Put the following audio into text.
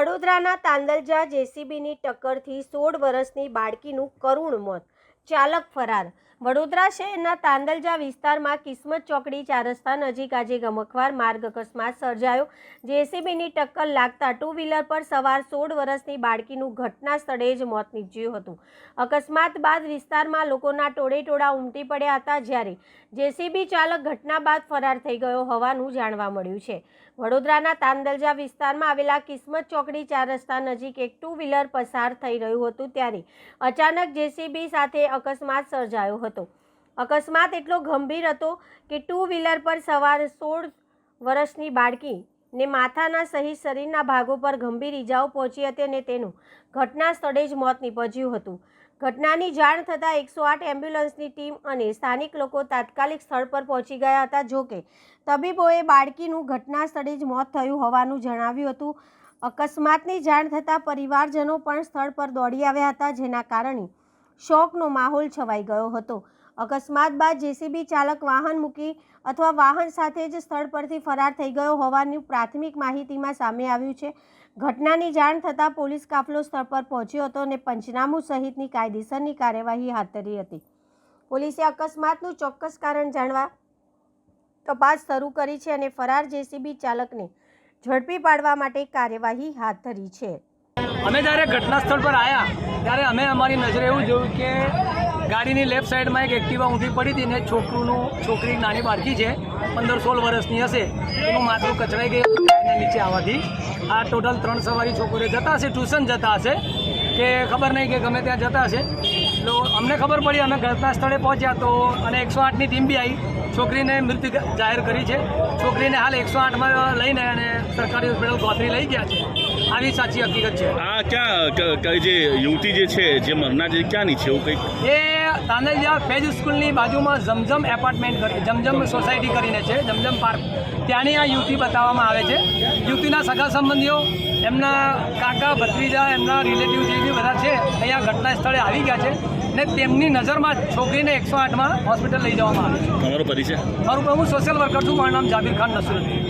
વડોદરાના તાંદલજા જેસીબીની ટક્કરથી 16 વર્ષની બાળકીનું કરુણ મોત, ચાલક ફરાર। વડોદરા શહેરના તાંદલજા વિસ્તારમાં કિસ્મત ચોકડી 4 રસ્તા નજીક આજે ગમખ્વાર માર્ગ અકસ્માત સર્જાયો। જેસીબીની ટક્કર લાગતા ટુ વ્હીલર પર સવાર 16 વર્ષની બાળકીનું ઘટના સ્થળે જ મોત નીપજ્યું હતું। અકસ્માત બાદ વિસ્તારમાં લોકોના ટોળેટોળા ઉમટી પડ્યા હતા, જ્યારે જેસીબી ચાલક ઘટના બાદ ફરાર થઈ ગયો હોવાનું જાણવા મળ્યું છે। વડોદરાના તાંદલજા વિસ્તારમાં આવેલા કિસ્મત ચોકડી 4 રસ્તા નજીક એક ટુ વ્હીલર પસાર થઈ રહ્યું હતું, ત્યારે અચાનક જેસીબી સાથે અકસ્માત સર્જાયો હતો। અકસ્માત એટલો ગંભીર હતો કે ટુ વ્હીલર પર સવાર 16 વર્ષની બાળકીને માથાના સહિત શરીરના ભાગો પર ગંભીર ઈજાઓ પહોંચી હતી અને તેનું ઘટના સ્થળે જ મોત નીપજ્યું હતું। ઘટનાની જાણ થતાં 108 એમ્બ્યુલન્સની ટીમ અને સ્થાનિક લોકો તાત્કાલિક સ્થળ પર પહોંચી ગયા હતા। જોકે તબીબોએ બાળકીનું ઘટના સ્થળે જ મોત થયું હોવાનું જણાવ્યું હતું। અકસ્માતની જાણ થતાં પરિવારજનો પણ સ્થળ પર દોડી આવ્યા હતા, જેના કારણે શોકનો માહોલ છવાઈ ગયો હતો। અકસ્માત બાદ જેસીબી ચાલક વાહન મૂકી અથવા વાહન સાથે જ સ્થળ પરથી ફરાર થઈ ગયો હોવાની પ્રાથમિક માહિતીમાં સામે આવ્યું છે। ઘટનાની જાણ થતાં પોલીસ કાફલો સ્થળ પર પહોંચ્યો હતો અને પંચનામું સહિતની કાયદેસરની કાર્યવાહી હાથ ધરી હતી। પોલીસે અકસ્માતનું ચોક્કસ કારણ જાણવા તપાસ શરૂ કરી છે અને ફરાર જેસીબી ચાલકને ઝડપી પાડવા માટે કાર્યવાહી હાથ ધરી છે। અમે જ્યારે ઘટના સ્થળ પર આવ્યા ત્યારે અમે અમારી નજરે એવું જોયું કે ગાડીની લેફ્ટ સાઈડમાં એક એક્ટિવા ઊંધી પડી હતી ને છોકરી નાની બાળકી છે, 15-16 વર્ષની હશે, એનું માથું કચડાઈ ગયું ટાયરના નીચે આવવાથી। આ ટોટલ 3 સવારી છોકરીઓ જતા હશે, ટ્યુશન જતા હશે કે ખબર નહીં કે ગમે ત્યાં જતા હશે। તો અમને ખબર પડી, અમે ઘટના સ્થળે પહોંચ્યા તો અને 108ની ટીમ બી આવી, છોકરીને મૃત જાહેર કરી છે। છોકરીને હાલ 108માં લઈને અને સરકારી હોસ્પિટલ ગોત્રી લઈ ગયા છે। આવી સાચી હકીકત છે। આ ક્યાં જે યુવતી જે છે જે મરનાર જે ક્યાંની છે એવું કંઈક? એ તાંદલજા ફેજ સ્કૂલની બાજુમાં જમજમ એપાર્ટમેન્ટ કરી, જમજમ સોસાયટી કરીને છે, જમજમ પાર્ક, ત્યાંની આ યુવતી બતાવવામાં આવે છે। યુવતીના સગા સંબંધીઓ, એમના કાકા ભત્રીજા, એમના રિલેટિવ જે બી બધા છે અહીંયા ઘટના સ્થળે આવી ગયા છે ને તેમની નજરમાં છોકરીને 108માં હોસ્પિટલ લઈ જવામાં આવે છે। તમારો પરિચય? હું સોશિયલ વર્કર છું, મારું નામ જાબીર ખાન નસરુદ્દીન।